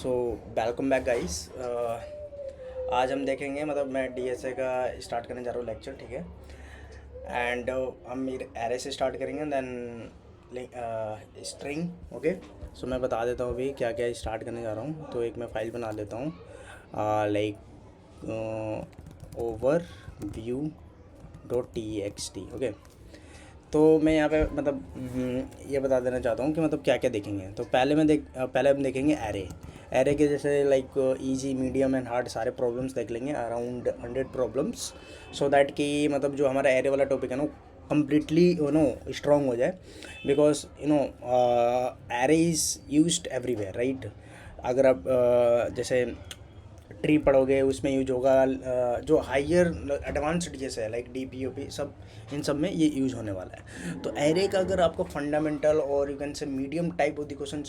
So welcome back guys. आज हम देखेंगे, मतलब मैं डीएसए का स्टार्ट करने जा रहा हूँ लेक्चर, ठीक है। एंड हम एरे से स्टार्ट करेंगे, देन स्ट्रिंग। ओके, सो मैं बता देता हूँ अभी क्या क्या स्टार्ट करने जा रहा हूँ। तो एक मैं फाइल बना लेता हूँ, like over view .txt। Okay, तो मैं यहाँ पे मतलब ये बता देना चाहता हूँ कि मतलब क्या क्या देखेंगे। तो पहले हम देखेंगे एरे के जैसे like easy, medium and hard सारे प्रॉब्लम्स देख लेंगे, अराउंड 100 प्रॉब्लम्स, सो दैट कि मतलब जो हमारा एरे वाला टॉपिक है ना कम्प्लीटली स्ट्रॉन्ग हो जाए। Because array is used everywhere, right. अगर आप जैसे ट्री पढ़ोगे उसमें यूज होगा, जो हायर एडवांस्ड जैसे है like D P O P, सब इन सब में ये यूज होने वाला है। तो एरे का अगर आपको फंडामेंटल और you can say medium type of the question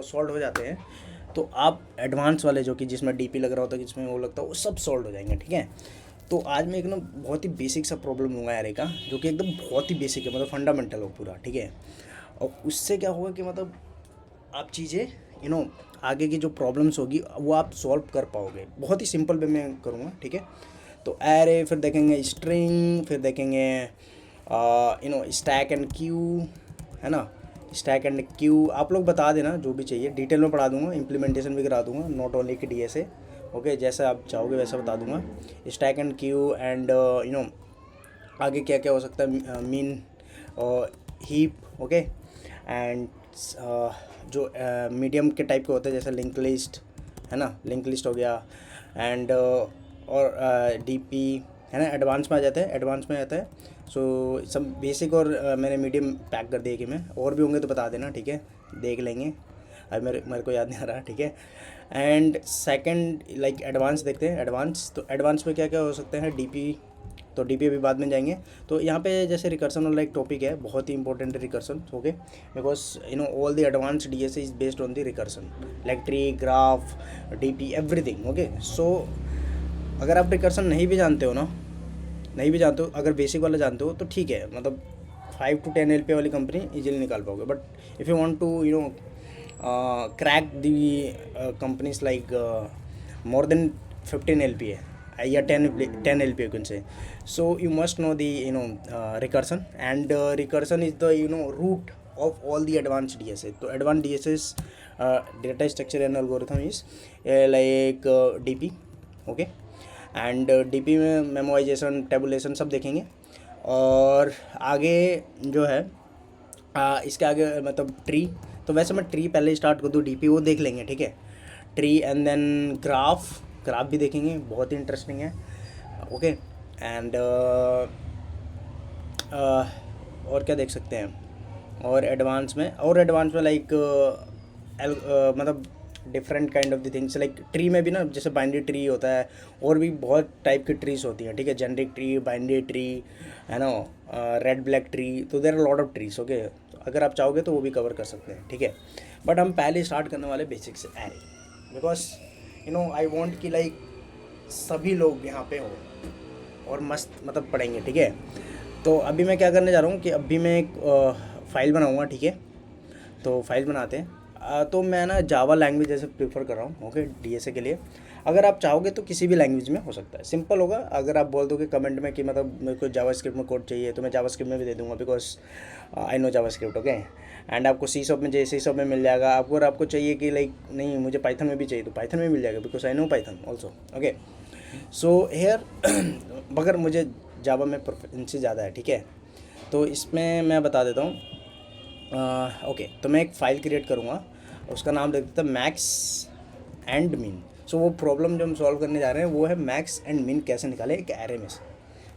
solve हो जाते हैं, तो आप एडवांस वाले जो कि जिसमें डीपी लग रहा होता है, जिसमें वो लगता है, वो सब सॉल्व हो जाएंगे, ठीक है। तो आज मैं एक ना बहुत ही बेसिक सा प्रॉब्लम लूँगा एरे का, जो कि एकदम बहुत ही बेसिक है, मतलब फंडामेंटल हो पूरा, ठीक है। और उससे क्या होगा कि मतलब आप चीज़ें आगे की जो प्रॉब्लम्स होगी वो आप सॉल्व कर पाओगे। बहुत ही सिंपल वे में करूँगा, ठीक है। तो एरे, फिर देखेंगे स्ट्रिंग, फिर देखेंगे स्टैक एंड क्यू, है ना। स्टैक एंड क्यू आप लोग बता देना, जो भी चाहिए डिटेल में पढ़ा दूंगा, इम्प्लीमेंटेशन भी करा दूंगा, नॉट ओनली कि डीएसए। ओके, जैसा आप चाहोगे वैसा बता दूंगा। स्टैक एंड क्यू एंड आगे क्या क्या हो सकता है, मीन हीप। ओके, एंड जो मीडियम के टाइप के होते हैं जैसे लिंक लिस्ट, है ना, लिंक लिस्ट हो गया। एंड और डीपी, है ना, एडवांस में आ जाता है, एडवांस में आता है। सो सब बेसिक और मैंने मीडियम पैक कर दिया कि मैं, और भी होंगे तो बता देना, ठीक है, देख लेंगे। अब मेरे को याद नहीं आ रहा, ठीक है। एंड सेकंड लाइक एडवांस देखते हैं। एडवांस, तो एडवांस में क्या क्या हो सकते हैं, डीपी, तो डीपी अभी बाद में जाएंगे। तो यहाँ पे जैसे रिकर्सन वाला एक टॉपिक है, बहुत ही इंपॉर्टेंट है recursion. Okay, because all the advance DSA is based on the recursion, like tree, graph, DP, everything. Okay, so अगर आप रिकर्सन नहीं भी जानते हो ना, नहीं भी जानते हो, अगर बेसिक वाला जानते हो तो ठीक है, मतलब 5 to 10 LPA वाली कंपनी इजीली निकाल पाओगे। But if you want to crack the companies like more than 15 LPA या 10 LPA can say, so you must know the recursion, and recursion is the root of all the advanced DSA. तो advanced DSA's data structure and algorithm is like DP. Okay, and DP में memorisation, tabulation सब देखेंगे। और आगे जो है इसके आगे मतलब ट्री, तो वैसे मैं ट्री पहले स्टार्ट कर दूँ, डीपी वो देख लेंगे, ठीक है। ट्री एंड देन ग्राफ भी देखेंगे, बहुत ही इंटरेस्टिंग है। ओके, एंड और क्या देख सकते हैं, और एडवांस में लाइक मतलब different kind of the things, like tree में भी ना, जैसे बाइनरी ट्री होता है, और भी बहुत टाइप की ट्रीज होती हैं, ठीक है। जेनरिक ट्री, बाइनरी ट्री, है ना, रेड ब्लैक ट्री, तो there are lot of trees. Okay, अगर आप चाहोगे तो वो भी कवर कर सकते हैं, ठीक है। बट हम पहले स्टार्ट करने वाले बेसिक से एरे, बिकॉज आई वॉन्ट कि लाइक सभी लोग यहाँ पे हो और मस्त मतलब पढ़ेंगे, ठीक है। तो अभी मैं क्या करने जा रहा हूँ कि अभी मैं एक फ़ाइल बनाऊँगा, ठीक है। तो फाइल बनाते हैं। तो मैं ना जावा लैंग्वेज जैसे प्रीफर कर रहा हूँ, ओके, डीएसए के लिए। अगर आप चाहोगे तो किसी भी लैंग्वेज में हो सकता है, सिंपल होगा। अगर आप बोल दोगे कमेंट में कि मतलब मेरे को जावास्क्रिप्ट में कोड चाहिए, तो मैं जावास्क्रिप्ट में भी दे दूँगा, because I know JavaScript. Okay, and आपको सी शॉप में चाहिए, सी शॉप में मिल जाएगा आपको। और आपको चाहिए कि लाइक नहीं मुझे पाइथन में भी चाहिए, तो पाइथन में मिल जाएगा, because I know Python also. Okay, so here मगर मुझे जावा में प्रोफिशिएंसी ज़्यादा है, ठीक है। तो इसमें मैं बता देता हूँ। ओके, तो मैं एक फ़ाइल क्रिएट करूँगा, उसका नाम रख देता मैक्स एंड मीन। सो वो प्रॉब्लम जो हम सॉल्व करने जा रहे हैं वो है मैक्स एंड मीन कैसे निकालें एक एरे में से।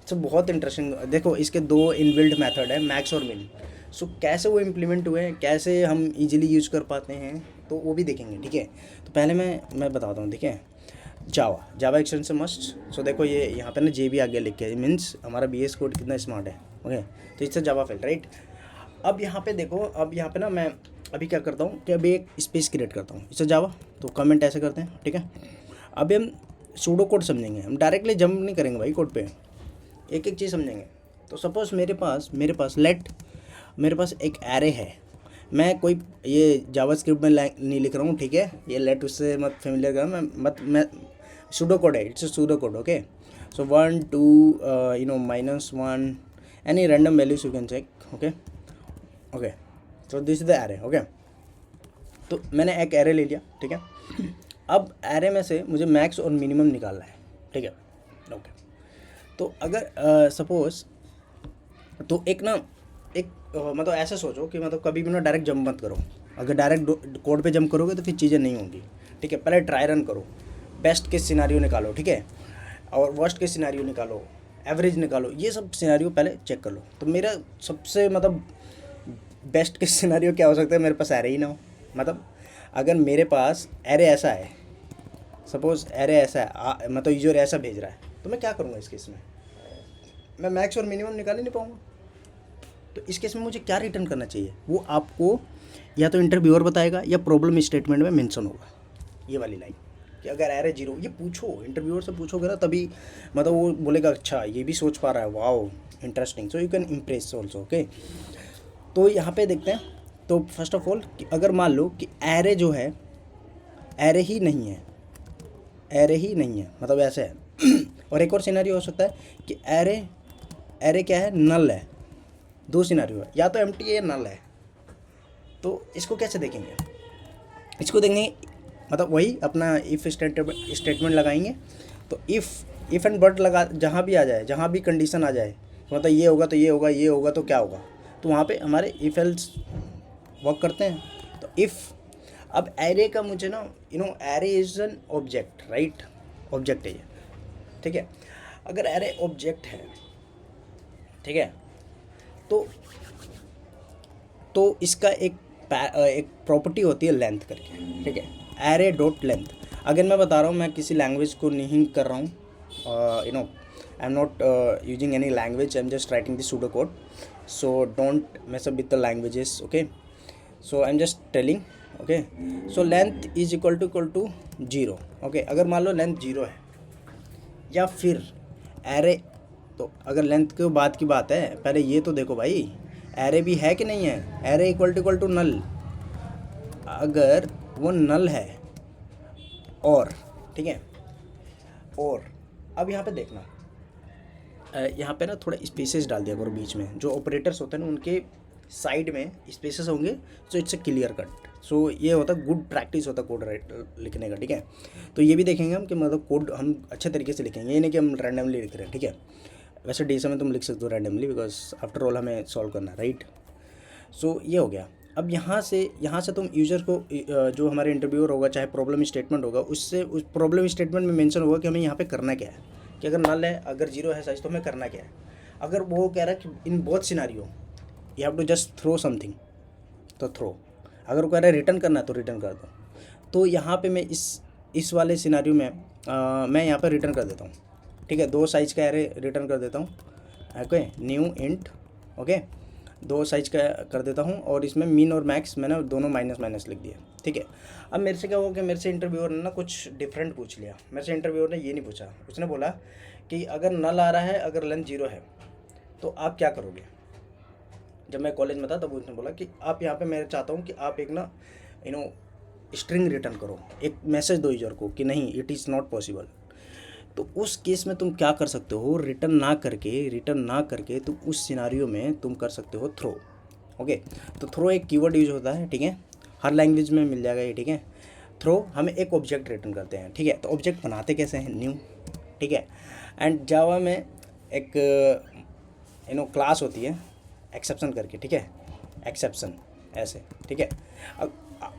सो बहुत इंटरेस्टिंग, देखो इसके 2 इनबिल्ट मेथड है, मैक्स और मीन। सो कैसे वो इम्प्लीमेंट हुए हैं, कैसे हम इजीली यूज कर पाते हैं, तो वो भी देखेंगे, ठीक है। तो पहले मैं बताता हूँ, ठीक है। जावा एक्सटेंशन मस्ट। सो देखो ये यहाँ पे ना जे भी आगे लिख के, मीन्स हमारा BS कोड कितना स्मार्ट है। ओके, तो इससे जावा फेल, राइट। अब यहाँ पे देखो, अब यहाँ पे ना मैं अभी क्या करता हूँ कि अभी एक स्पेस क्रिएट करता हूँ, इससे जावा, तो कमेंट ऐसे करते हैं, ठीक है। अभी हम सूडो कोड समझेंगे, हम डायरेक्टली जंप नहीं करेंगे भाई कोड पे, एक एक चीज़ समझेंगे। तो सपोज़ मेरे पास मेरे पास एक एरे है, मैं कोई ये जावास्क्रिप्ट में नहीं लिख रहा हूँ, ठीक है, ये लेट उससे मत फेमिलियर करो, मैं सूडो कोड है, it's a pseudo code, okay. So 1 2 -1 any random values you can check, okay okay. So this is the array, okay. तो मैंने एक एरे ले लिया, ठीक है। अब एरे में से मुझे मैक्स और मिनिमम निकालना है, ठीक है, ओके। तो अगर सपोज तो एक ना एक मतलब ऐसे सोचो कि मतलब कभी भी ना डायरेक्ट जंप मत करो। अगर डायरेक्ट कोड पे जंप करोगे तो फिर चीज़ें नहीं होंगी, ठीक है। पहले ट्राई रन करो, बेस्ट केस सिनारियो निकालो, ठीक है, और वर्स्ट केस सिनारियो निकालो, एवरेज निकालो, ये सब सिनारियो पहले चेक कर लो। तो मेरा सबसे मतलब बेस्ट केस सिनारियो क्या हो सकता है, मेरे पास एरे ही ना हो। मतलब अगर मेरे पास एरे ऐसा है, सपोज एरे ऐसा है, मतलब यूजर ऐसा भेज रहा है, तो मैं क्या करूँगा इस केस में, मैं मैक्स और मिनिमम निकाल ही नहीं पाऊँगा। तो इस केस में मुझे क्या रिटर्न करना चाहिए, वो आपको या तो इंटरव्यूअर बताएगा या प्रॉब्लम स्टेटमेंट में मेंशन होगा, ये वाली लाइन, कि अगर एरे 0, ये पूछो इंटरव्यूअर से, पूछोगे ना तभी मतलब वो बोलेगा अच्छा ये भी सोच पा रहा है, wow interesting, so you can impress also, okay. तो यहाँ पे देखते हैं। तो फर्स्ट ऑफ ऑल अगर मान लो कि एरे जो है एरे ही नहीं है, एरे ही नहीं है, मतलब ऐसे है और एक और सिनेरियो हो सकता है कि एरे क्या है, नल है। दो सिनेरियो है, या तो एम्प्टी है या नल है। तो इसको कैसे देखेंगे, इसको देखेंगे मतलब वही अपना इफ़ स्टेटमेंट लगाएंगे। तो इफ़ एंड बट लगा, जहाँ भी आ जाए, जहाँ भी कंडीशन आ जाए, मतलब ये होगा तो ये होगा, ये होगा तो क्या होगा, तो वहाँ पे हमारे इफ एल्स वर्क करते हैं। तो इफ़ अब एरे का मुझे ना array is an object, right, object है ये, ठीक है। अगर एरे ऑब्जेक्ट है, ठीक है, तो इसका एक प्रॉपर्टी होती है लेंथ करके, ठीक है, एरे डॉट लेंथ। अगर मैं बता रहा हूँ, मैं किसी लैंग्वेज को नहीं कर रहा हूँ, I am not using any language, I am just writing the pseudo code, so don't mess up with the languages, okay. So I am just telling, okay. So length is equal to 0, okay. अगर मान लो length 0 है, या फिर array, तो अगर length के बाद की बात है, पहले ये तो देखो भाई एरे भी है कि नहीं है, एरे इक्वल टू नल, अगर वो नल है, और ठीक है, और अब यहाँ पे देखना, यहाँ पे ना थोड़ा स्पेसेस डाल दिया करो बीच में, जो ऑपरेटर्स होते हैं ना उनके साइड में स्पेसेस होंगे, so it's a clear cut. So ये होता है गुड प्रैक्टिस होता है कोड लिखने का, ठीक है। तो ये भी देखेंगे हम कि मतलब कोड हम अच्छे तरीके से लिखेंगे, ये नहीं कि हम रैंडमली लिख रहे हैं, ठीक है। वैसे डीएसए में तुम लिख सकते हो रैंडमली, बिकॉज आफ्टर ऑल हमें सॉल्व करना है, राइट। सो ये हो गया। अब यहाँ से तुम यूजर को जो हमारे इंटरव्यूअर होगा, चाहे प्रॉब्लम स्टेटमेंट होगा, उससे उस प्रॉब्लम स्टेटमेंट में मेंशन होगा कि हमें यहाँ पे करना क्या है, कि अगर नल है, अगर 0 है साइज, तो हमें करना क्या है। अगर वो कह रहा है कि in both scenario you have to just throw something, तो थ्रो। अगर वो कह रहा है रिटर्न करना है तो रिटर्न कर दो। तो यहाँ पे मैं इस वाले सिनारियो में मैं यहाँ पर रिटर्न कर देता हूँ, ठीक है, 2 साइज का एरे रिटर्न कर देता हूँ, okay, new int, okay, 2 size का कर देता हूँ, और इसमें मीन और मैक्स मैंने दोनों माइनस माइनस लिख दिया, ठीक है। अब मेरे से क्या हुआ कि मेरे से इंटरव्यूअर ने ना कुछ डिफरेंट पूछ लिया। मेरे से इंटरव्यूअर ने ये नहीं पूछा, उसने बोला कि अगर नल आ रहा है, अगर लेंथ 0 है, तो आप क्या करोगे। जब मैं कॉलेज में था तब उसने बोला कि आप यहाँ पे मैं चाहता हूँ कि आप एक ना स्ट्रिंग रिटर्न करो, एक मैसेज दो यूजर को कि नहीं, इट इज़ नॉट पॉसिबल। तो उस केस में तुम क्या कर सकते हो, रिटर्न ना करके तुम उस सिनारियो में तुम कर सकते हो थ्रो, ओके। तो थ्रो एक कीवर्ड यूज होता है, ठीक है, हर लैंग्वेज में मिल जाएगा ये, ठीक है। थ्रो हमें एक ऑब्जेक्ट रिटर्न करते हैं, ठीक है। तो ऑब्जेक्ट बनाते कैसे हैं, न्यू, ठीक है। एंड जावा में एक क्लास होती है एक्सेप्शन करके, ठीक है, एक्सेप्शन ऐसे, ठीक है।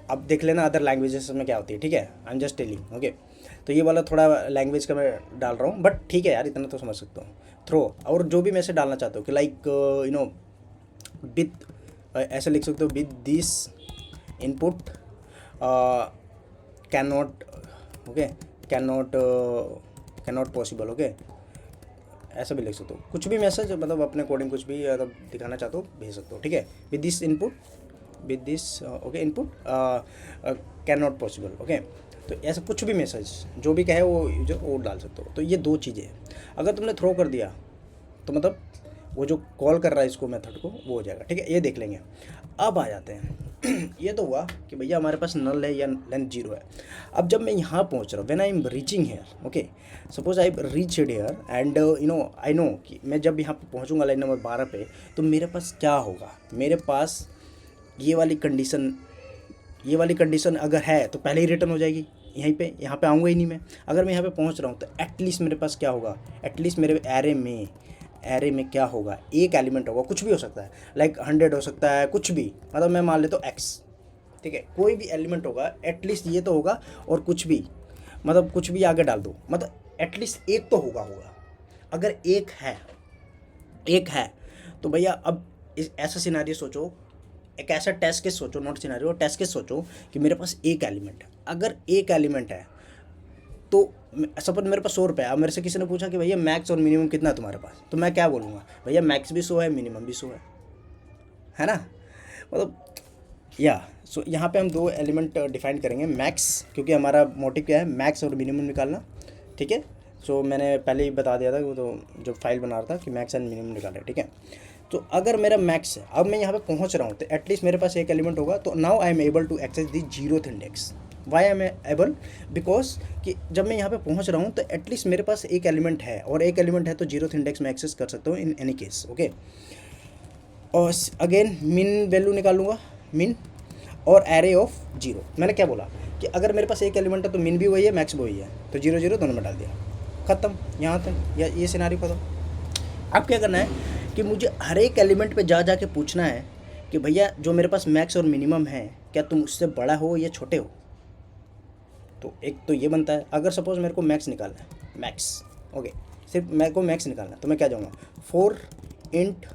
अब देख लेना अदर लैंग्वेजेस में क्या होती है, ठीक है, आई एम जस्ट टेलिंग, ओके। तो ये वाला थोड़ा लैंग्वेज का मैं डाल रहा हूँ, बट ठीक है यार, इतना तो समझ सकता हूँ। थ्रो, और जो भी मैसेज डालना चाहते हो कि लाइक विथ, ऐसे लिख सकते हो, with this input can not, okay, can not possible, okay, ऐसा भी लिख सकते हो। कुछ भी मैसेज मतलब अपने कोडिंग कुछ भी मतलब दिखाना चाहते हो भेज सकते हो, ठीक है। With this input, with this okay input can not possible, okay. तो ऐसा कुछ भी मैसेज जो भी कहे वो यूजर वो डाल सकते हो। तो ये 2 चीज़ें हैं। अगर तुमने थ्रो कर दिया तो मतलब वो जो कॉल कर रहा है इसको मेथड को वो हो जाएगा, ठीक है। ये देख लेंगे। अब आ जाते हैं ये तो हुआ कि भैया हमारे पास नल है या लेंथ 0 है। अब जब मैं यहाँ पहुँच रहा हूँ, when I am reaching here, okay, suppose I reach here and I know कि मैं जब यहाँ पे पहुँचूंगा लाइन नंबर 12 पे, तो मेरे पास क्या होगा, मेरे पास ये वाली कंडीशन अगर है तो पहले ही रिटर्न हो जाएगी यहीं पे, यहाँ पे आऊँगा ही नहीं मैं। अगर मैं यहाँ पे पहुँच रहा हूँ तो एटलीस्ट मेरे पास क्या होगा, एटलीस्ट मेरे एरे में क्या होगा, एक एलिमेंट होगा, कुछ भी हो सकता है, लाइक 100 हो सकता है, कुछ भी, मतलब मैं मान लेता हूँ एक्स, ठीक है, कोई भी एलिमेंट होगा, एटलीस्ट ये तो होगा, और कुछ भी, मतलब कुछ भी आगे डाल दो, मतलब एटलीस्ट एक तो होगा। अगर एक है तो भैया अब ऐसा सिनारियो सोचो, एक ऐसा टेस्ट केस सोचो, नॉट सिनारियो, टेस्ट केस सोचो कि मेरे पास एक एलिमेंट है। अगर एक एलिमेंट है तो सपोज मेरे पास 100 रुपये, अब मेरे से किसी ने पूछा कि भैया मैक्स और मिनिमम कितना है तुम्हारे पास, तो मैं क्या बोलूँगा, भैया मैक्स भी 100 है, मिनिमम भी 100 है ना, मतलब सो यहाँ पे हम 2 एलिमेंट डिफाइन करेंगे, मैक्स, क्योंकि हमारा मोटिव क्या है, मैक्स और मिनिमम निकालना, ठीक है। सो मैंने पहले ही बता दिया था वो तो जो फाइल बना रहा था कि मैक्स एंड मिनिमम निकाल है, ठीक है। तो अगर मेरा मैक्स है, अब मैं यहाँ पे पहुँच रहा हूँ, तो एटलीस्ट मेरे पास एक एलिमेंट होगा, तो now I am able to access the 0th index. Why am able, because कि जब मैं यहाँ पे पहुँच रहा हूँ तो एटलीस्ट मेरे पास एक एलिमेंट है, और एक एलिमेंट है तो 0th इंडेक्स में एक्सेस कर सकता हूँ इन एनी केस, ओके। और अगेन मिन वैल्यू निकालूंगा, मिन और एरे ऑफ 0। मैंने क्या बोला कि अगर मेरे पास एक एलिमेंट है तो मिन भी वही है, मैक्स भी वही है, तो 0 0 दोनों में डाल दिया, ख़त्म, यहाँ तक या ये सिनारियो ख़त्म। अब क्या करना है कि मुझे हर एक एलिमेंट पे जा के पूछना है कि भैया जो मेरे पास मैक्स और मिनिमम है, क्या तुम उससे बड़ा हो या छोटे हो। तो एक तो ये बनता है, अगर सपोज मेरे को मैक्स निकालना है, मैक्स, ओके, सिर्फ मेरे को मैक्स निकालना है, तो मैं क्या जाऊँगा 4 int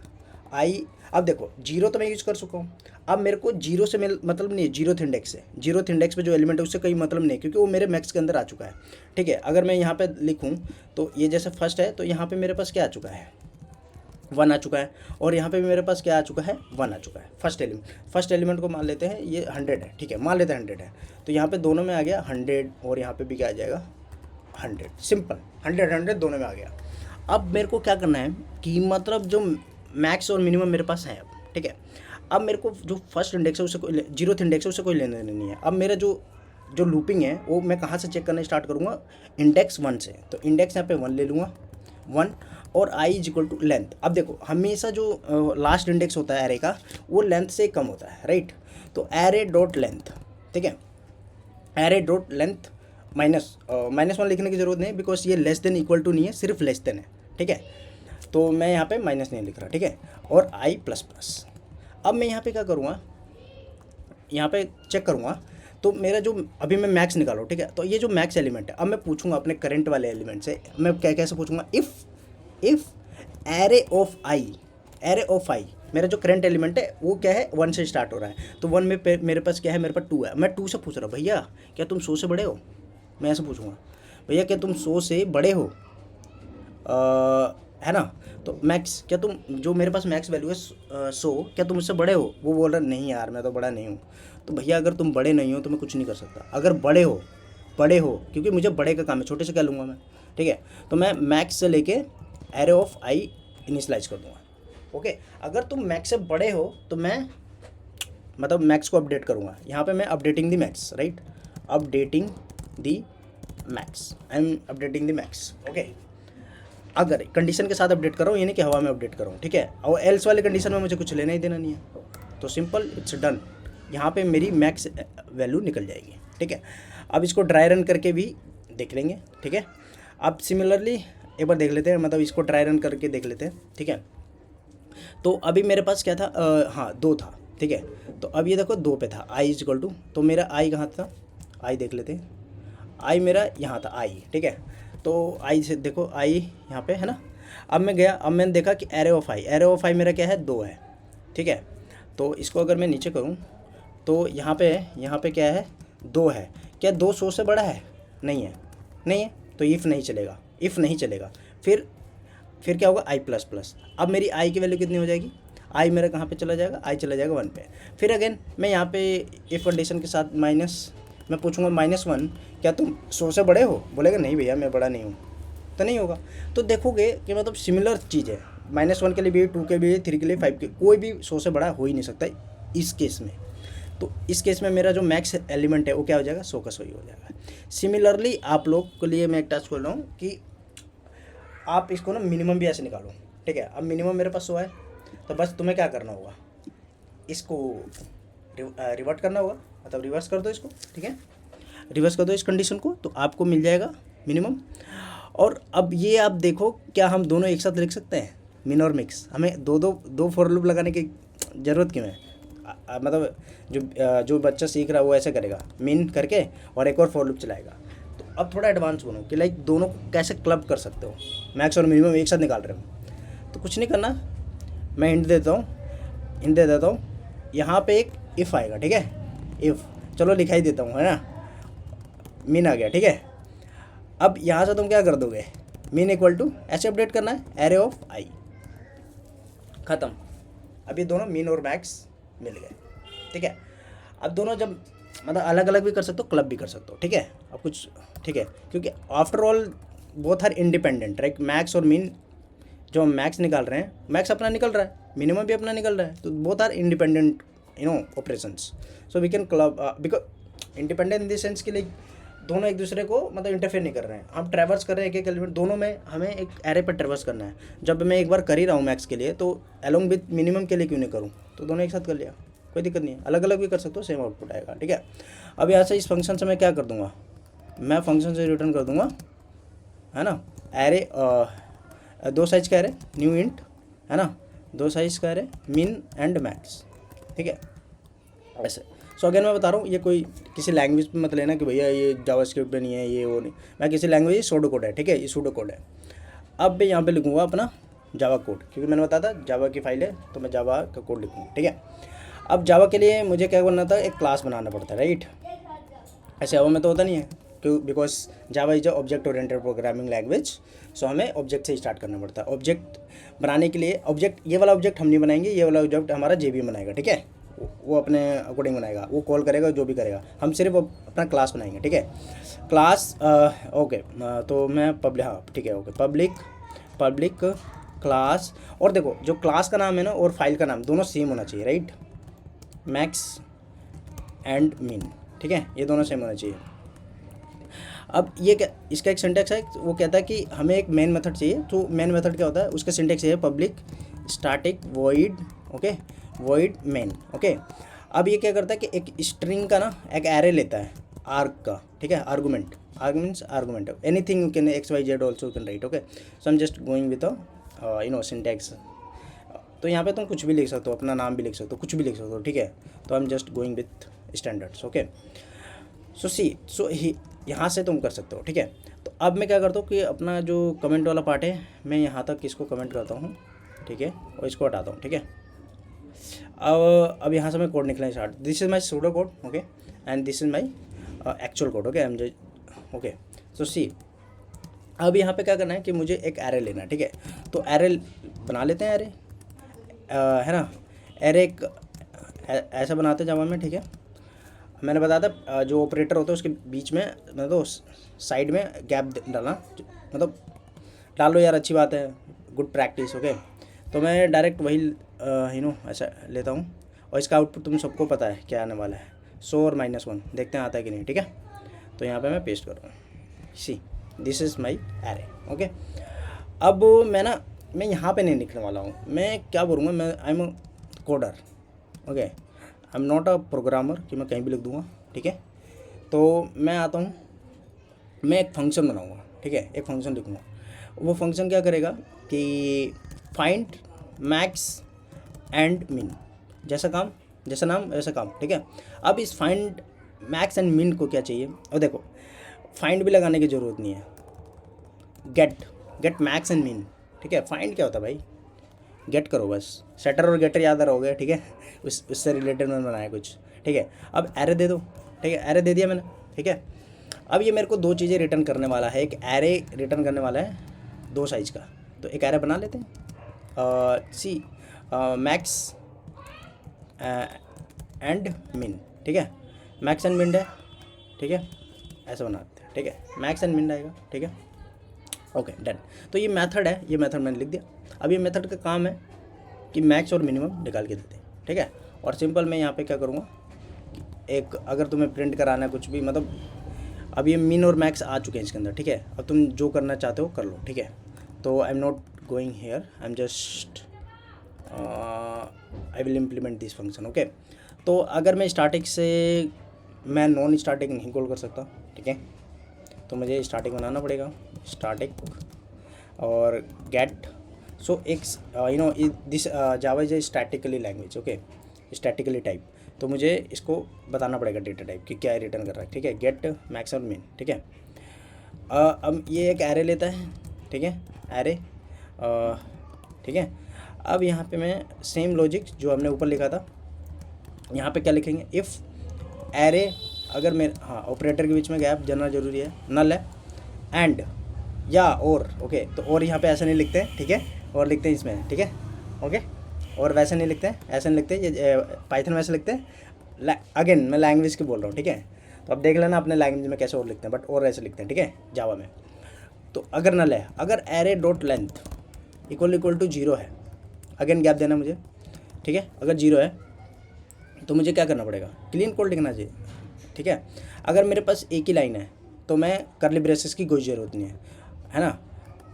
i। अब देखो 0 तो मैं यूज़ कर चुका हूँ, अब मेरे को 0 से मतलब नहीं है, 0th इंडेक्स है, 0th इंडेक्स पे जो एलिमेंट है उससे कोई मतलब नहीं, क्योंकि वो मेरे मैक्स के अंदर आ चुका है, ठीक है। अगर मैं यहाँ पे लिखूँ तो ये जैसे फर्स्ट है, तो यहाँ पे मेरे पास क्या आ चुका है, 1 आ चुका है, और यहाँ पे भी मेरे पास क्या आ चुका है, 1 आ चुका है। फर्स्ट एलिमेंट को मान लेते हैं ये 100 है, ठीक है, मान लेते हैं 100 है, तो यहाँ पे दोनों में आ गया 100, और यहाँ पे भी क्या आ जाएगा 100, सिंपल 100 दोनों में आ गया। अब मेरे को क्या करना है कि मतलब जो मैक्स और मिनिमम मेरे पास है अब, ठीक है। अब मेरे को जो फर्स्ट इंडेक्स है उससे कोई 0th इंडेक्स है उससे कोई लेना देना नहीं है। अब मेरा जो लूपिंग है वो मैं कहाँ से चेक करना स्टार्ट करूँगा, इंडेक्स 1 से। तो इंडेक्स यहाँ पे 1 ले लूँगा, 1, और i is equal to length. अब देखो हमेशा जो लास्ट इंडेक्स होता है एरे का वो लेंथ से कम होता है, राइट। तो एरे डॉट लेंथ, ठीक है, एरे डॉट लेंथ -1 लिखने की ज़रूरत नहीं, बिकॉज ये लेस देन इक्वल टू नहीं है, सिर्फ लेस देन है, ठीक है। तो मैं यहाँ पे माइनस नहीं लिख रहा, ठीक है, और i++। अब मैं यहाँ पे क्या करूँगा, यहाँ पे चेक करूँगा, तो मेरा जो अभी मैं मैक्स निकालूँ, ठीक है, तो ये जो मैक्स एलिमेंट है, अब मैं पूछूंगा अपने करंट वाले एलिमेंट से, मैं कैसे पूछूंगा, इफ़ एरे ऑफ आई, मेरा जो करंट एलिमेंट है वो क्या है, 1 से स्टार्ट हो रहा है, तो 1 में मेरे पास क्या है, मेरे पास 2 है। मैं 2 से पूछ रहा हूँ, भैया क्या तुम 100 से बड़े हो, मैं ऐसे पूछूंगा, भैया क्या तुम 100 से बड़े हो, है ना। तो मैक्स, क्या तुम, जो मेरे पास मैक्स वैल्यू है 100, क्या तुम उससे बड़े हो, वो बोल रहा नहीं यार मैं तो बड़ा नहीं हूँ। तो भैया अगर तुम बड़े नहीं हो तो मैं कुछ नहीं कर सकता, अगर बड़े हो क्योंकि मुझे बड़े का काम है, छोटे से क्या लूँगा मैं, ठीक है। तो मैं मैक्स से लेके एरे ऑफ आई इनिशलाइज कर दूँगा, ओके। अगर तुम मैक्स से बड़े हो तो मैं मतलब मैक्स को अपडेट करूँगा, यहाँ पे मैं updating the max, right, updating the max, I am updating the max, okay. अगर कंडीशन के साथ अपडेट कर रहा हूँ, यानी कि हवा में अपडेट कर रहा हूँ, ठीक है, और एल्स वाले कंडीशन में मुझे कुछ लेना ही देना नहीं है, तो सिंपल इट्स डन, यहाँ पे मेरी मैक्स वैल्यू निकल जाएगी, ठीक है। अब इसको ड्राई रन करके भी देख लेंगे, ठीक है। अब सिमिलरली एक बार देख लेते हैं, मतलब इसको ड्राई रन करके देख लेते हैं, ठीक है। तो अभी मेरे पास क्या था, हाँ 2 था, ठीक है। तो अब ये देखो 2 पे था, i इज इक्वल टू, तो मेरा i कहाँ था, i देख लेते हैं, i मेरा यहाँ था i, ठीक है। तो i से देखो i यहाँ पे है ना। अब मैं गया, अब मैंने देखा कि एरे ऑफ i मेरा क्या है, 2 है, ठीक है। तो इसको अगर मैं नीचे करूँ तो यहाँ पे क्या है, 2 है, क्या 2 100 से बड़ा है, नहीं है, तो इफ़ नहीं चलेगा, फिर क्या होगा, i++। अब मेरी i की वैल्यू कितनी हो जाएगी, i मेरा कहाँ पे चला जाएगा, i चला जाएगा 1 पे। फिर अगेन मैं यहाँ पे इफ़ कंडीशन के साथ मैं पूछूंगा -1, क्या तुम 100 से बड़े हो, बोलेगा नहीं भैया मैं बड़ा नहीं हूँ, तो नहीं होगा। तो देखोगे कि मतलब सिमिलर चीज़ है, -1 के लिए भी, 2 के भी, 3 के लिए, 5 के, कोई भी 100 से बड़ा हो ही नहीं सकता इस केस में। तो इस केस में मेरा जो मैक्स एलिमेंट है वो क्या हो जाएगा, 100 का 100 ही हो जाएगा। सिमिलरली आप लोग के लिए मैं एक टास्क खोल रहा हूँ कि आप इसको ना मिनिमम भी ऐसे निकालो, ठीक है। अब मिनिमम मेरे पास 100 है, तो बस तुम्हें क्या करना होगा, इसको रिवर्ट करना होगा, मतलब रिवर्स कर दो इसको, ठीक है। रिवर्स कर दो इस कंडीशन को, तो आपको मिल जाएगा मिनिमम। और अब ये आप देखो, क्या हम दोनों एक साथ लिख सकते हैं, मिन और मिक्स? हमें दो फॉर लूप लगाने की ज़रूरत क्यों है? मतलब जो बच्चा सीख रहा है वो ऐसे करेगा, मिन करके और एक और फॉर लूप चलाएगा। तो अब थोड़ा एडवांस बनो कि लाइक दोनों को कैसे क्लब कर सकते हो, मैक्स और मिनिमम एक साथ निकाल रहे हो। तो कुछ नहीं करना, मैं हिंट दे देता हूँ। यहाँ पे एक इफ़ आएगा, ठीक है, इफ़, चलो लिखा ही देता हूँ, है ना, मिन आ गया, ठीक है। अब यहाँ से तुम क्या कर दोगे, मिन इक्वल टू ऐसे अपडेट करना है, एरे ऑफ आई, ख़त्म। अब ये दोनों मिन और मैक्स मिल गए, ठीक है। अब दोनों जब मतलब अलग अलग भी कर सकते हो, क्लब भी कर सकते हो, ठीक है। अब कुछ, ठीक है, क्योंकि after all both are independent, right. Max और मिन, जो हम मैक्स निकाल रहे हैं, मैक्स अपना निकल रहा है, मिनिमम भी अपना निकल रहा है, तो both are independent operations. So we can club, because independent in the sense कि लाइक दोनों एक दूसरे को मतलब इंटरफेयर नहीं कर रहे हैं, हम ट्रैवर्स कर रहे हैं एक एक एलिमेंट, दोनों में हमें एक एरे पर ट्रैवर्स करना है। जब मैं एक बार कर ही रहा हूँ मैक्स के लिए, तो अलोंग विथ मिनिमम के लिए क्यों नहीं करूँ, तो दोनों एक साथ कर लिया, कोई दिक्कत नहीं है। अलग अलग भी कर सकते हो, सेम आउटपुट आएगा, ठीक है। अब यहाँ से इस फंक्शन से मैं क्या कर दूंगा, मैं फंक्शन से रिटर्न कर दूंगा, है ना, एरे, 2 साइज का एरे, न्यू इंट, है ना, 2 साइज का एरे, मिन एंड मैक्स, ठीक है, ऐसे। सो अगेन मैं बता रहा हूँ, ये कोई किसी लैंग्वेज पे मत लेना कि भैया ये जावास्क्रिप्ट में नहीं है, ये वो नहीं, मैं किसी लैंग्वेज, सूडो कोड है, ठीक है, ये सूडो कोड है। अब मैं यहाँ पे लिखूँगा अपना जावा कोड, क्योंकि मैंने बताया था जावा की फाइल है, तो मैं जावा का कोड लिखूँगा, ठीक है। अब जावा के लिए मुझे क्या करना था, एक क्लास बनाना पड़ता है, राइट। ऐसे जावा में तो होता नहीं है, क्यों, because Java is object oriented programming language. So हमें ऑब्जेक्ट से स्टार्ट करना पड़ता है। ऑब्जेक्ट बनाने के लिए, ऑब्जेक्ट, ये वाला ऑब्जेक्ट हम नहीं बनाएंगे, ये वाला ऑब्जेक्ट हमारा जेबी बनाएगा, ठीक है, वो अपने अकॉर्डिंग बनाएगा, वो कॉल करेगा जो भी करेगा, हम सिर्फ अपना क्लास बनाएंगे, ठीक है। क्लास, ओके, तो मैं पब्लिक, हाँ ठीक है, ओके, पब्लिक क्लास। और देखो, जो क्लास का नाम है ना और फाइल का नाम दोनों सेम होना चाहिए, राइट, मैक्स एंड मिन, ठीक है, ये दोनों सेम होना चाहिए। अब ये क्या, इसका एक सिंटेक्स है, वो कहता है कि हमें एक मेन मेथड चाहिए। तो मेन मेथड क्या होता है, उसका सिंटेक्स ये है, public static void, okay, void main, okay. अब ये क्या करता है कि एक स्ट्रिंग का ना एक एरे लेता है, आर्ग का, ठीक है, argument anything you can, x y z also can write, okay. So I am just going with syntax. तो यहाँ पे तुम कुछ भी लिख सकते हो, अपना नाम भी लिख सकते हो, कुछ भी लिख सकते हो, ठीक है। तो I am just going with standards, okay. So यहाँ से तुम कर सकते हो, ठीक है। तो अब मैं क्या करता हूँ कि अपना जो कमेंट वाला पार्ट है, मैं यहाँ तक इसको कमेंट करता हूँ, ठीक है, और इसको हटाता हूँ, ठीक है। अब यहाँ से मैं कोड निकलना start, this is my pseudo code, okay, and this is my actual code, okay, okay. So see, अब यहाँ पे क्या करना है कि मुझे एक एरे लेना है, ठीक है। तो एरे बना लेते हैं, एरे, है ना, एरे एक ऐसा बनाते हैं जावा में, ठीक है। मैंने बताया था जो ऑपरेटर होता है उसके बीच में, मतलब तो साइड में गैप डालना, मतलब डाल लो यार, अच्छी बात है, गुड प्रैक्टिस, ओके। तो मैं डायरेक्ट वही ऐसा लेता हूँ, और इसका आउटपुट तुम सबको पता है क्या आने वाला है, 100 और -1, देखते हैं आता है कि नहीं, ठीक है। तो यहाँ पे मैं पेस्ट कर रहा हूँ, see this is my array, okay. अब मैं यहाँ पे नहीं लिखने वाला हूँ, मैं क्या बोलूँगा, मैं I am a coder, okay, I am not a programmer कि मैं कहीं भी लिख दूँगा, ठीक है। तो मैं आता हूँ, मैं एक फंक्शन बनाऊँगा, ठीक है, एक फंक्शन लिखूँगा। वो फंक्शन क्या करेगा कि फाइंड मैक्स एंड मिन, जैसा नाम वैसा काम, ठीक है। अब इस फाइंड मैक्स एंड मिन को क्या चाहिए, और देखो फाइंड भी लगाने की ज़रूरत नहीं है, गेट मैक्स एंड मिन, ठीक है। फाइंड क्या होता है भाई, गेट करो बस, सेटर और गेटर याद रहोगे, ठीक है, उससे रिलेटेड मैंने बनाया कुछ, ठीक है। अब एरे दे दो, ठीक है, एरे दे दिया मैंने, ठीक है। अब ये मेरे को 2 चीज़ें रिटर्न करने वाला है, एक एरे रिटर्न करने वाला है 2 साइज का, तो एक एरे बना लेते हैं, सी मैक्स एंड मिन, ठीक है, मैक्स एंड मिन है, ठीक है, ऐसा बनाते हैं, ठीक है, मैक्स एंड मिन आएगा, ठीक है। Okay done. तो ये मेथड है, ये मेथड मैंने लिख दिया। अब ये मेथड का काम है कि मैक्स और मिनिमम निकाल के देते हैं, ठीक है। और सिंपल मैं यहाँ पे क्या करूँगा, एक अगर तुम्हें प्रिंट कराना है कुछ भी, मतलब अब ये मिन और मैक्स आ चुके हैं इसके अंदर, ठीक है। अब तुम जो करना चाहते हो कर लो, ठीक है। तो I am not going hair, I am just I will implement this function, okay. तो अगर मैं स्टार्टिक से मैं नॉन स्टार्टिक नहीं कॉल कर सकता, ठीक है। तो मुझे स्टार्टिक बनाना पड़ेगा, स्टार्टिक और गेट। सो एक you know this Java is a statically language, okay, statically type. तो मुझे इसको बताना पड़ेगा डेटा टाइप कि क्या रिटर्न कर रहा है, ठीक है। गेट मैक्स और मिन, ठीक है। अब ये एक एरे लेता है, ठीक है, एरे, ठीक है। अब यहाँ पे मैं सेम लॉजिक जो हमने ऊपर लिखा था, यहाँ पे क्या लिखेंगे, इफ़ एरे, अगर मेरे हाँ ऑपरेटर के बीच में गैप जानना जरूरी है, नल है, एंड या और, ओके। तो और यहाँ पे ऐसा नहीं लिखते हैं, ठीक है, और लिखते हैं इसमें, ठीक है, ओके। और वैसे नहीं लिखते हैं, ऐसे नहीं लिखते, ये पाइथन में ऐसे लिखते हैं। अगेन मैं लैंग्वेज की बोल रहा हूँ, ठीक है। तो अब देख लेना अपने लैंग्वेज में कैसे और लिखते हैं, बट और ऐसे लिखते हैं, ठीक है, जावा में। तो अगर नल है, अगर array dot length equal to 0 है, अगेन गैप देना मुझे, ठीक है। अगर 0 है तो मुझे क्या करना पड़ेगा, क्लीन कोड लिखना चाहिए, ठीक है। अगर मेरे पास एक ही लाइन है तो मैं कर्ली ब्रेसेस की कोई ज़रूरत नहीं है ना।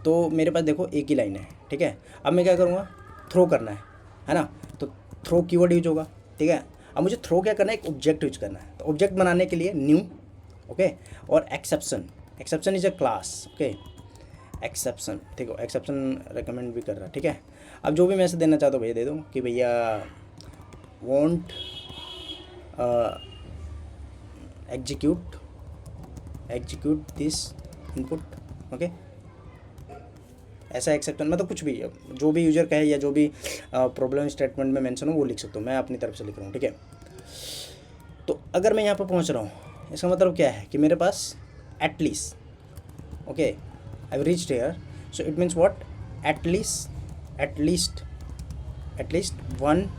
तो मेरे पास देखो एक ही लाइन है, ठीक है। अब मैं क्या करूँगा, थ्रो करना है ना। तो थ्रो कीवर्ड यूज होगा, ठीक है। अब मुझे थ्रो क्या करना है, एक ऑब्जेक्ट यूज करना है। तो ऑब्जेक्ट बनाने के लिए न्यू, ओके, और exception, exception is a class, okay, exception, ठीक है। एक्सेप्शन रिकमेंड भी कर रहा है, ठीक है। अब जो भी मैसेज देना चाहता हूँ भैया दे दूँ कि भैया want execute this input, okay. ऐसा एक्सेप्शन मतलब कुछ भी जो भी यूजर कहे या जो भी प्रॉब्लम स्टेटमेंट में मेंशन हो वो लिख सकता हूँ, मैं अपनी तरफ से लिख रहा हूँ, ठीक है। तो अगर मैं यहाँ पर पहुँच रहा हूँ, इसका मतलब क्या है कि मेरे पास at least, okay, I have reached here, so it means what, at least one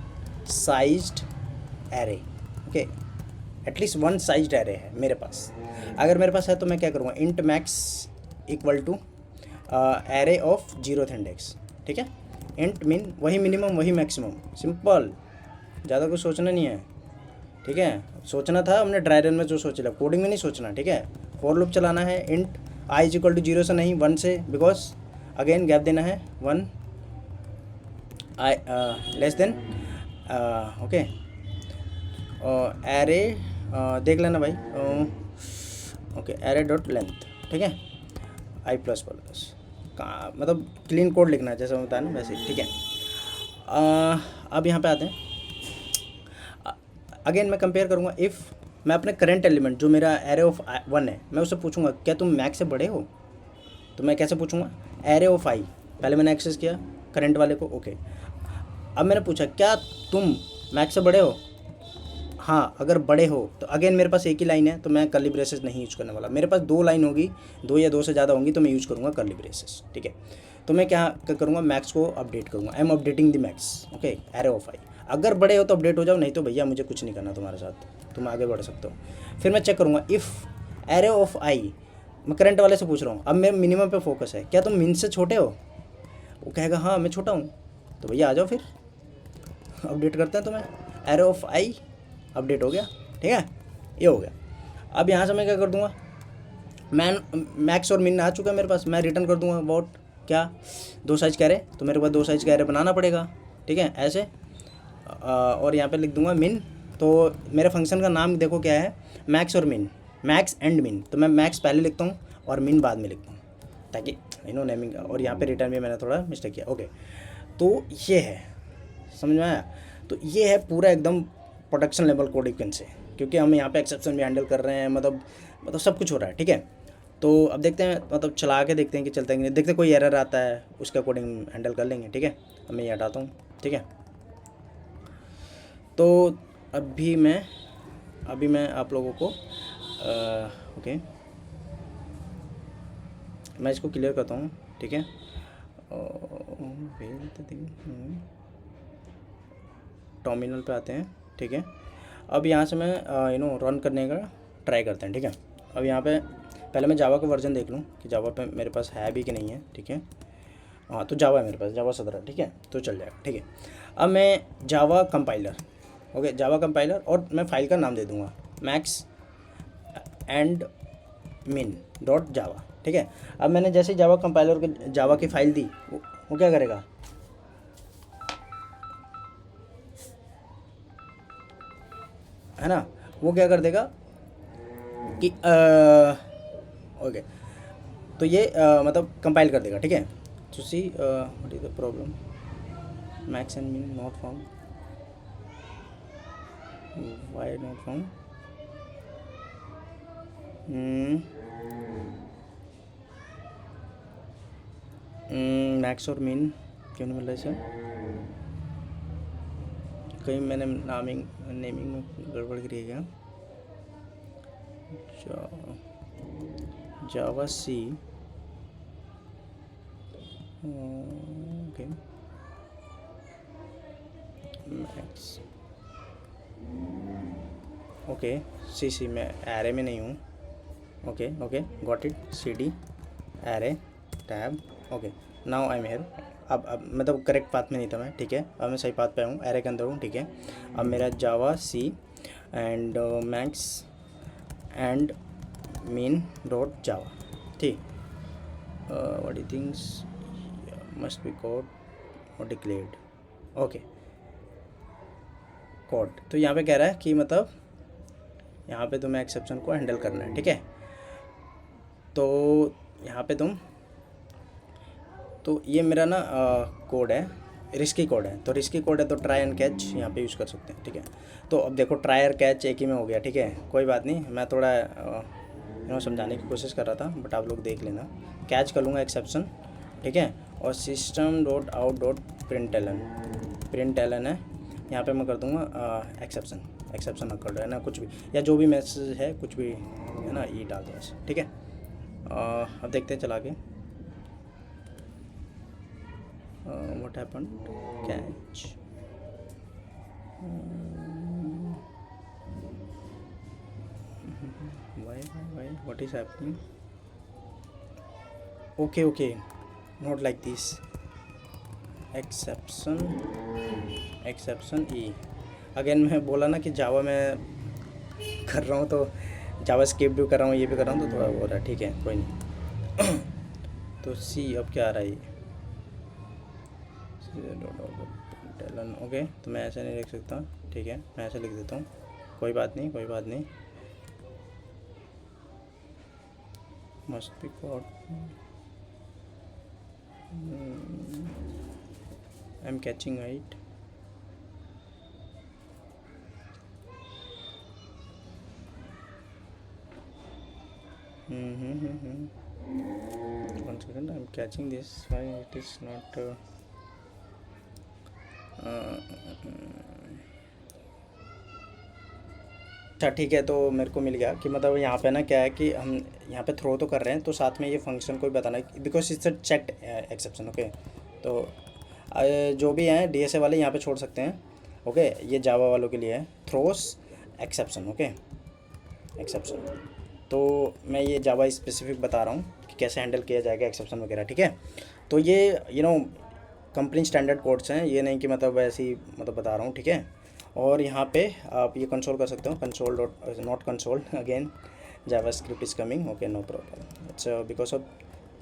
sized array, okay, at least one sized array है मेरे पास। अगर मेरे पास है तो मैं क्या करूँगा, int max equal to array of 0th index, ठीक है। इंट मिन वही मिनिमम वही मैक्सिमम, सिंपल, ज़्यादा कुछ सोचना नहीं है, ठीक है। सोचना था हमने ड्राई रन में जो सोच लिया, कोडिंग में नहीं सोचना, ठीक है। फॉर लूप चलाना है, int i is equal to 0 से नहीं 1 से, बिकॉज अगेन गैप देना है 1 आई लेस देन, ओके। एरे देख लेना भाई, ओके, एरे डॉट लेंथ, ठीक है, आई प्लस प्लस का मतलब क्लीन कोड लिखना है जैसे बताया ना वैसे, ठीक है। अब यहाँ पे आते हैं, अगेन मैं कंपेयर करूँगा, इफ़ मैं अपने करंट एलिमेंट जो मेरा एरे ऑफ 1 है, मैं उससे पूछूंगा क्या तुम मैक्स से बड़े हो। तो मैं कैसे पूछूंगा, एरे ऑफ आई, पहले मैंने एक्सेस किया करंट वाले को, ओके। अब मैंने पूछा क्या तुम मैक्स से बड़े हो, हाँ अगर बड़े हो तो अगेन मेरे पास एक ही लाइन है तो मैं कर्ली ब्रेसेस नहीं यूज करने वाला। मेरे पास 2 लाइन होगी, 2 या 2 से ज़्यादा होंगी तो मैं यूज करूँगा कर्ली ब्रेसेस, ठीक है। तो मैं क्या करूँगा, मैक्स को अपडेट करूँगा, I am updating the max, okay, array of I. अगर बड़े हो तो अपडेट हो जाओ, नहीं तो भैया मुझे कुछ नहीं करना तुम्हारे साथ, तुम आगे बढ़ सकते हो। फिर मैं चेक करूँगा, इफ़ एरे ऑफ आई, मैं करंट वाले से पूछ रहा हूँ, अब मैं मिनिमम पे फोकस है, क्या तुम मिन से छोटे हो। वो कहेगा हाँ मैं छोटा हूँ, तो भैया आ जाओ फिर अपडेट करते हैं तुम्हें, एरे ऑफ आई अपडेट हो गया, ठीक है, ये हो गया। अब यहाँ से मैं क्या कर दूँगा, मैक्स और मिन आ चुका है मेरे पास, मैं रिटर्न कर दूँगा अबाउट क्या 2 साइज कह रहे, तो मेरे पास 2 साइज कह रहे बनाना पड़ेगा, ठीक है, ऐसे। और यहाँ पे लिख दूँगा मिन, तो मेरे फंक्शन का नाम देखो क्या है, मैक्स और मिन, मैक्स एंड मिन। तो मैं मैक्स पहले लिखता हूँ और मिन बाद में लिखता हूँ ताकि नेमिंग, और यहाँ पे रिटर्न भी मैंने थोड़ा मिस्टेक किया, ओके। तो ये है, समझ में आया। तो ये है पूरा एकदम production level code you can say, क्योंकि हम यहाँ पे एक्सेप्शन भी हैंडल कर रहे हैं, मतलब सब कुछ हो रहा है, ठीक है। तो अब देखते हैं, मतलब चला के देखते हैं कि चलता है कि नहीं, देखते कोई एरर आता है उसका कोडिंग हैंडल कर लेंगे, ठीक है। अब मैं ये हटाता हूँ, ठीक है। तो अभी मैं आप लोगों को ओके मैं इसको क्लियर करता हूँ, ठीक है। टर्मिनल पे आते हैं, ठीक है। अब यहाँ से मैं रन करने का ट्राई करते हैं, ठीक है। अब यहाँ पे पहले मैं जावा का वर्जन देख लूँ कि जावा पे मेरे पास है भी कि नहीं है, ठीक है। हाँ, तो जावा है मेरे पास, जावा 17, ठीक है, तो चल जाएगा, ठीक है। अब मैं Java compiler, okay, Java compiler, और मैं फाइल का नाम दे दूँगा मैक्स एंड मिन डॉट जावा, ठीक है। अब मैंने जैसे जावा कंपाइलर को जावा की फ़ाइल दी, वो क्या करेगा, है ना, वो क्या कर देगा कि ओके, तो ये मतलब कंपाइल कर देगा, ठीक है। तो see what is the problem, max and min not found, why not found, max और मिन क्यों नहीं मिल रहा है सर, कहीं मैंने नेमिंग में गड़बड़ करी है क्या। Java see, okay, max, okay, see मैं एरे में नहीं हूँ, okay okay, got it, C D array tab, okay, now I am here. अब मतलब करेक्ट पाथ में नहीं था मैं, ठीक है, अब मैं सही पाथ पे हूँ, एरे के अंदर हूँ, ठीक है। अब मेरा Java see and max and mean dot Java, ठीक, what do things must be code और डिक्लेयर्ड, ओके, कोड। तो यहाँ पे कह रहा है कि मतलब यहाँ पे तुम्हें एक्सेप्शन को हैंडल करना है, ठीक है। तो यहाँ पे तो ये मेरा ना कोड है, रिस्की कोड है, तो रिस्की कोड है तो ट्राई एंड कैच यहाँ पे यूज़ कर सकते हैं, ठीक है। तो अब देखो ट्राई और कैच एक ही में हो गया, ठीक है, कोई बात नहीं, मैं थोड़ा समझाने की कोशिश कर रहा था, बट आप लोग देख लेना। कैच कर लूँगा एक्सेप्शन, ठीक है, और system dot out dot print ln है, यहाँ पे मैं कर दूँगा एक्सेप्शन अकर्ड है ना, कुछ भी, या जो भी मैसेज है कुछ भी है ना, ये डाल दो ऐसे, ठीक है। अब देखते हैं चला के what happened, catch, why what is happening, okay, not like this, exception e, again मैं बोला ना कि जावा में कर रहा हूँ, तो जावा स्क्रिप्ट भी कर रहा हूँ, ये भी कर रहा हूँ, तो थोड़ा हो रहा है, ठीक है, कोई नहीं। तो सी अब क्या आ रहा है, ओके, तो मैं ऐसे नहीं लिख सकता, ठीक है, मैं ऐसे लिख देता हूँ, कोई बात नहीं, must be code, I am catching right, one second, I am catching this, why it is not अच्छा, ठीक है, तो मेरे को मिल गया कि मतलब यहाँ पे ना क्या है कि हम यहाँ पे थ्रो तो कर रहे हैं, तो साथ में ये फंक्शन को भी बताना है, because it's a checked exception, okay. तो जो भी हैं डीएसए वाले यहाँ पे छोड़ सकते हैं, ओके, ये जावा वालों के लिए है, थ्रोस एक्सेप्शन, ओके, एक्सेप्शन। तो मैं ये जावा स्पेसिफिक बता रहा हूँ कि कैसे हैंडल किया जाएगा एक्सेप्शन वगैरह, ठीक है। तो ये कंपनी स्टैंडर्ड कोड्स हैं, ये नहीं कि मतलब ऐसे ही मतलब बता रहा हूँ, ठीक है। और यहाँ पे आप ये कंसोल कर सकते हो, console dot not console again, JavaScript is coming, okay, no problem, it's because of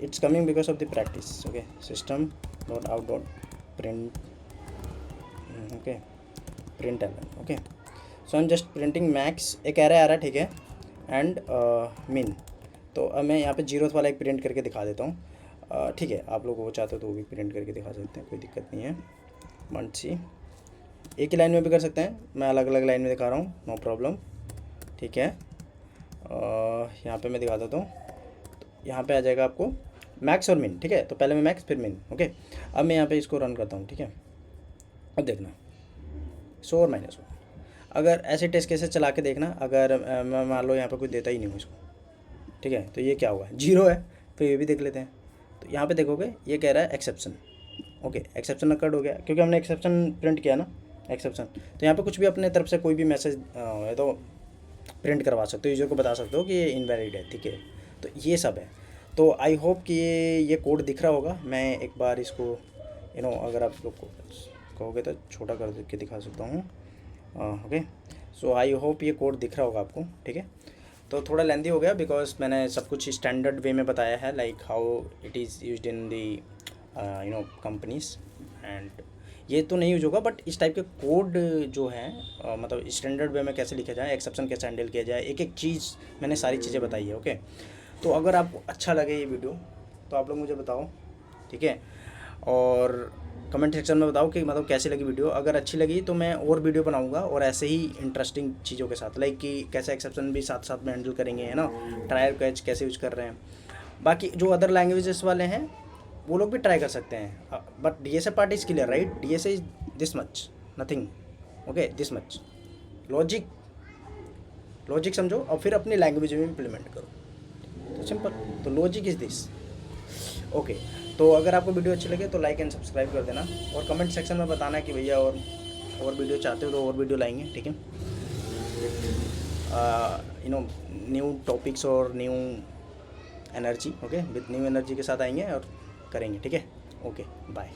it's coming because of the practice, okay, system dot out dot print, okay, print ln, okay. So I am just printing max, एक array आ रहा है, ठीक है, and मिन। तो अब मैं यहाँ पे जीरोथ वाला एक प्रिंट करके दिखा देता हूँ, ठीक है, आप लोग वो चाहते हो तो वो भी प्रिंट करके दिखा सकते हैं, कोई दिक्कत नहीं है। मंची एक ही लाइन में भी कर सकते हैं, मैं अलग अलग लाइन में दिखा रहा हूँ, नो प्रॉब्लम, ठीक है। यहाँ पे मैं दिखा देता हूँ, तो यहाँ पे आ जाएगा आपको मैक्स और मिन, ठीक है। तो पहले मैं मैक्स फिर मिन, ओके। अब मैं यहाँ पे इसको रन करता हूँ, ठीक है। अब देखना सो और -1, अगर ऐसे टेस्ट केसेस चला के देखना, अगर मैं मान लो यहाँ पे कुछ देता ही नहीं हूँ इसको, ठीक है, तो ये क्या हुआ है, 0 है, तो ये भी देख लेते हैं। तो यहाँ पे देखोगे ये कह रहा है एक्सेप्शन, ओके, एक्सेप्शन अकर्ड हो गया, क्योंकि हमने एक्सेप्शन प्रिंट किया ना, एक्सेप्शन। तो यहाँ पे कुछ भी अपने तरफ से कोई भी मैसेज है तो प्रिंट करवा सकते हो, यूजर को बता सकते हो कि ये इनवैलिड है, ठीक है। तो ये सब है। तो आई होप कि ये कोड दिख रहा होगा। मैं एक बार इसको अगर आप लोग को कहोगे तो छोटा कर के दिखा सकता हूँ। ओके, सो आई होप ये कोड दिख रहा होगा आपको, ठीक है। तो थोड़ा लेंदी हो गया बिकॉज मैंने सब कुछ स्टैंडर्ड वे में बताया है, like how it is used in the companies, and ये तो नहीं यूज होगा, बट इस टाइप के कोड जो है मतलब स्टैंडर्ड वे में कैसे लिखा जाए, एक्सेप्शन कैसे हैंडल किया जाए, एक एक चीज़ मैंने सारी चीज़ें बताई है। ओके, तो अगर आपको अच्छा लगे ये वीडियो तो आप लोग मुझे बताओ, ठीक है। और कमेंट सेक्शन में बताओ कि मतलब कैसी लगी वीडियो। अगर अच्छी लगी तो मैं और वीडियो बनाऊंगा और ऐसे ही इंटरेस्टिंग चीज़ों के साथ, लाइक कि कैसे एक्सेप्शन भी साथ साथ में हैंडल करेंगे, है ना, ट्रायल कैच कैसे यूज कर रहे हैं। बाकी जो अदर लैंग्वेजेस वाले हैं वो लोग भी ट्राई कर सकते हैं, but D S A part is clear, right. D S A is this much, nothing, okay, this much logic, logic समझो और फिर अपनी लैंग्वेज में इम्प्लीमेंट करो, तो सिंपल। तो लॉजिक इज़ दिस, ओके। तो अगर आपको वीडियो अच्छी लगे तो लाइक एंड सब्सक्राइब कर देना, और कमेंट सेक्शन में बताना कि भैया और वीडियो चाहते हो तो और वीडियो लाएंगे, ठीक है। न्यू टॉपिक्स और new energy, okay, with new energy के साथ आएंगे और करेंगे, ठीक है। Okay, bye.